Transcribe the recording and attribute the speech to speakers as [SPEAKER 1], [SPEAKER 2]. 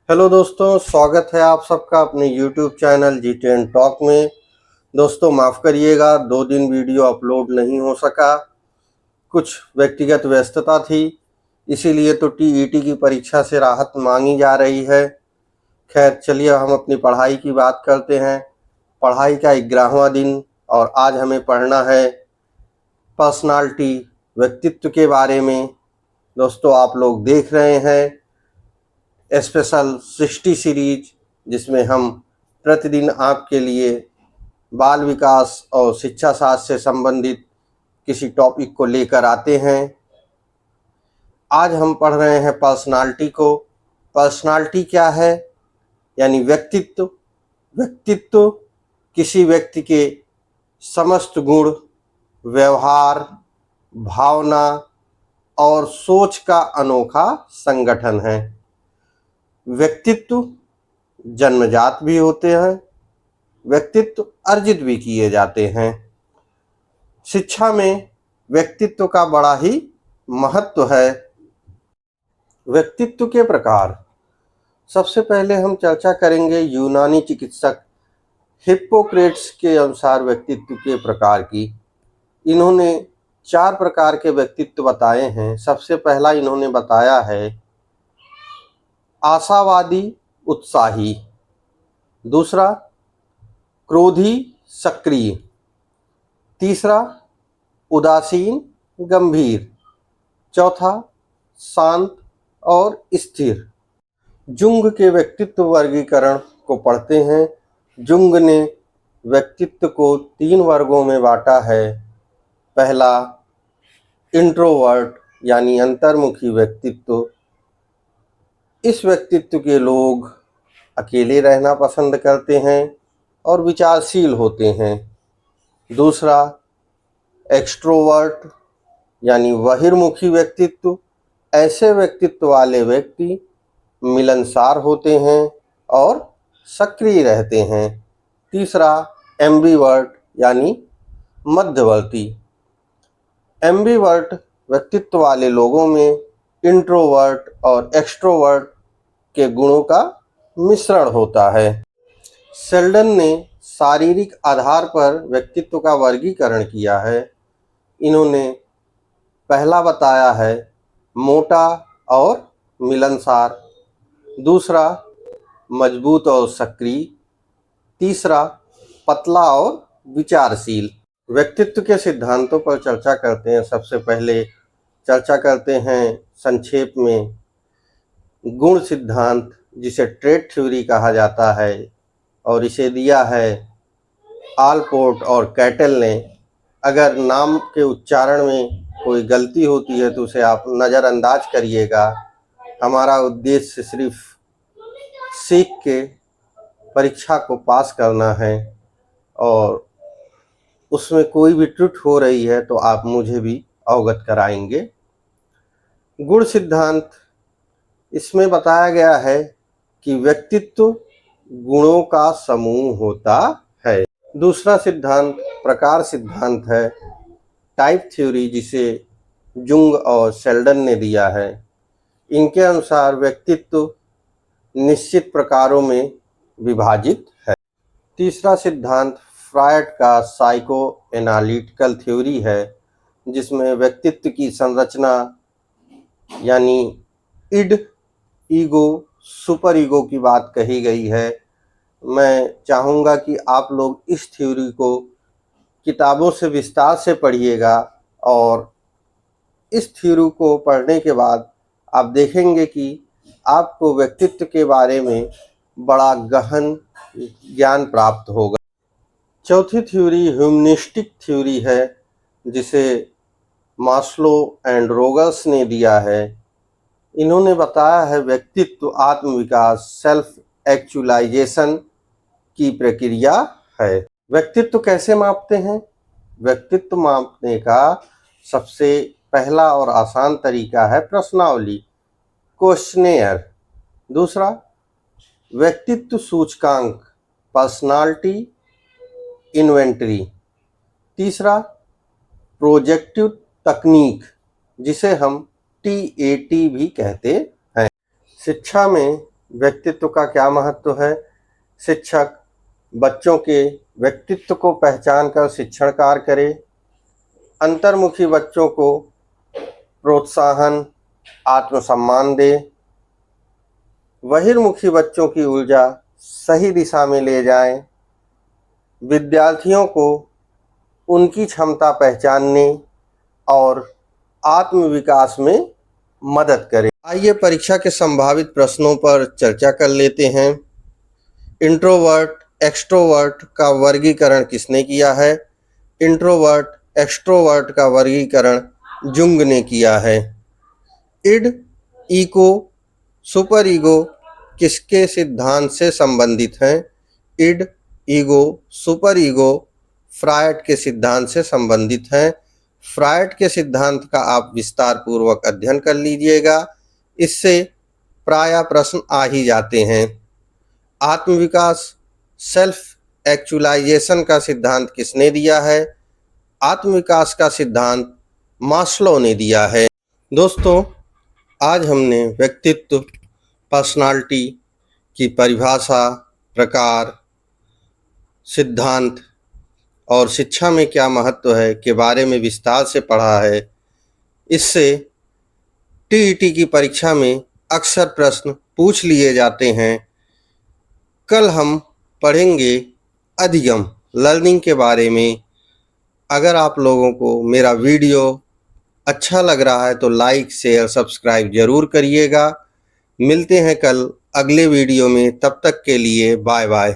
[SPEAKER 1] Hello दोस्तों, स्वागत है आप सबका अपने YouTube चैनल जी10 टॉक में। दोस्तों माफ़ करिएगा, 2 दिन वीडियो अपलोड नहीं हो सका। कुछ व्यक्तिगत व्यस्तता थी, इसीलिए तो टीईटी की परीक्षा से राहत मांगी जा रही है। खैर चलिए हम अपनी पढ़ाई की बात करते हैं। पढ़ाई का 11वां दिन और आज हमें पढ़ना है पर्सनालिटी, व्यक्तित्व के बारे में। दोस्तों आप लोग देख रहे हैं स्पेशल 60 सीरीज, जिसमें हम प्रतिदिन आपके लिए बाल विकास और शिक्षा शास्त्र से संबंधित किसी टॉपिक को लेकर आते हैं। आज हम पढ़ रहे हैं पर्सनालिटी को। पर्सनालिटी क्या है? यानी व्यक्तित्व। व्यक्तित्व किसी व्यक्ति के समस्त गुण, व्यवहार, भावना और सोच का अनोखा संगठन है। व्यक्तित्व जन्मजात भी होते हैं, व्यक्तित्व अर्जित भी किए जाते हैं। शिक्षा में व्यक्तित्व का बड़ा ही महत्व है। व्यक्तित्व के प्रकार, सबसे पहले हम चर्चा करेंगे यूनानी चिकित्सक हिप्पोक्रेट्स के अनुसार व्यक्तित्व के प्रकार की। इन्होंने 4 प्रकार के व्यक्तित्व बताए हैं। सबसे पहला इन्होंने बताया है आशावादी उत्साही, दूसरा क्रोधी सक्रिय, तीसरा उदासीन गंभीर, चौथा शांत और स्थिर। जुंग के व्यक्तित्व वर्गीकरण को पढ़ते हैं। जुंग ने व्यक्तित्व को 3 वर्गों में बांटा है। पहला इंट्रोवर्ट यानी अंतर्मुखी व्यक्तित्व। इस व्यक्तित्व के लोग अकेले रहना पसंद करते हैं और विचारशील होते हैं। दूसरा एक्सट्रोवर्ट यानी बहिर्मुखी व्यक्तित्व। ऐसे व्यक्तित्व वाले व्यक्ति मिलनसार होते हैं और सक्रिय रहते हैं। तीसरा एम्बिवर्ट यानी मध्यवर्ती। एम्बिवर्ट व्यक्तित्व वाले लोगों में इंट्रोवर्ट और एक्सट्रोवर्ट के गुणों का मिश्रण होता है। शेल्डन ने शारीरिक आधार पर व्यक्तित्व का वर्गीकरण किया है। इन्होंने पहला बताया है मोटा और मिलनसार, दूसरा मजबूत और सक्रिय, तीसरा पतला और विचारशील। व्यक्तित्व के सिद्धांतों पर चर्चा करते हैं। सबसे पहले चर्चा करते हैं संक्षेप में गुण सिद्धांत, जिसे ट्रेट थ्योरी कहा जाता है, और इसे दिया है आलपोर्ट और कैटल ने। अगर नाम के उच्चारण में कोई गलती होती है तो उसे आप नज़रअंदाज करिएगा। हमारा उद्देश्य सिर्फ सीख के परीक्षा को पास करना है, और उसमें कोई भी त्रुटि हो रही है तो आप मुझे भी अवगत कराएंगे। गुण सिद्धांत, इसमें बताया गया है कि व्यक्तित्व गुणों का समूह होता है। दूसरा सिद्धांत प्रकार सिद्धांत है, टाइप थ्योरी, जिसे जुंग और शेल्डन ने दिया है। इनके अनुसार व्यक्तित्व निश्चित प्रकारों में विभाजित है। तीसरा सिद्धांत फ्रायड का साइको एनालिटिकल थ्योरी है, जिसमें व्यक्तित्व की संरचना यानी इड, ईगो, सुपर ईगो की बात कही गई है। मैं चाहूँगा कि आप लोग इस थ्योरी को किताबों से विस्तार से पढ़िएगा, और इस थ्योरी को पढ़ने के बाद आप देखेंगे कि आपको व्यक्तित्व के बारे में बड़ा गहन ज्ञान प्राप्त होगा। चौथी थ्योरी ह्यूमनिस्टिक थ्योरी है, जिसे मास्लो एंड रोगर्स ने दिया है। इन्होंने बताया है व्यक्तित्व आत्मविकास, सेल्फ एक्चुअलाइजेशन की प्रक्रिया है। व्यक्तित्व कैसे मापते हैं? व्यक्तित्व मापने का सबसे पहला और आसान तरीका है प्रश्नावली, क्वेश्चनेयर। दूसरा व्यक्तित्व सूचकांक, पर्सनालिटी इन्वेंटरी। तीसरा प्रोजेक्टिव तकनीक, जिसे हम TAT भी कहते हैं। शिक्षा में व्यक्तित्व का क्या महत्व है। शिक्षक बच्चों के व्यक्तित्व को पहचान कर शिक्षण कार्य करे। अंतर्मुखी बच्चों को प्रोत्साहन, आत्मसम्मान दे। बहिर्मुखी बच्चों की ऊर्जा सही दिशा में ले जाएं। विद्यार्थियों को उनकी क्षमता पहचानने और आत्मविकास में मदद करें। आइए परीक्षा के संभावित प्रश्नों पर चर्चा कर लेते हैं। इंट्रोवर्ट, एक्सट्रोवर्ट का वर्गीकरण किसने किया है? इंट्रोवर्ट, एक्सट्रोवर्ट का वर्गीकरण जुंग ने किया है। इड, ईगो, सुपर ईगो किसके सिद्धांत से संबंधित हैं? Id, ego, super ego Freud के सिद्धांत से संबंधित हैं। फ्रायड के सिद्धांत का आप विस्तार पूर्वक अध्ययन कर लीजिएगा, इससे प्रायः प्रश्न आ ही जाते हैं। आत्मविकास, सेल्फ एक्चुअलाइजेशन का सिद्धांत किसने दिया है? आत्मविकास का सिद्धांत मास्लो ने दिया है। दोस्तों, आज हमने व्यक्तित्व, पर्सनालिटी की परिभाषा, प्रकार, सिद्धांत और शिक्षा में क्या महत्व है के बारे में विस्तार से पढ़ा है। इससे टीईटी की परीक्षा में अक्सर प्रश्न पूछ लिए जाते हैं। कल हम पढ़ेंगे अधिगम, लर्निंग के बारे में। अगर आप लोगों को मेरा वीडियो अच्छा लग रहा है तो लाइक, शेयर, सब्सक्राइब ज़रूर करिएगा। मिलते हैं कल अगले वीडियो में, तब तक के लिए बाय बाय।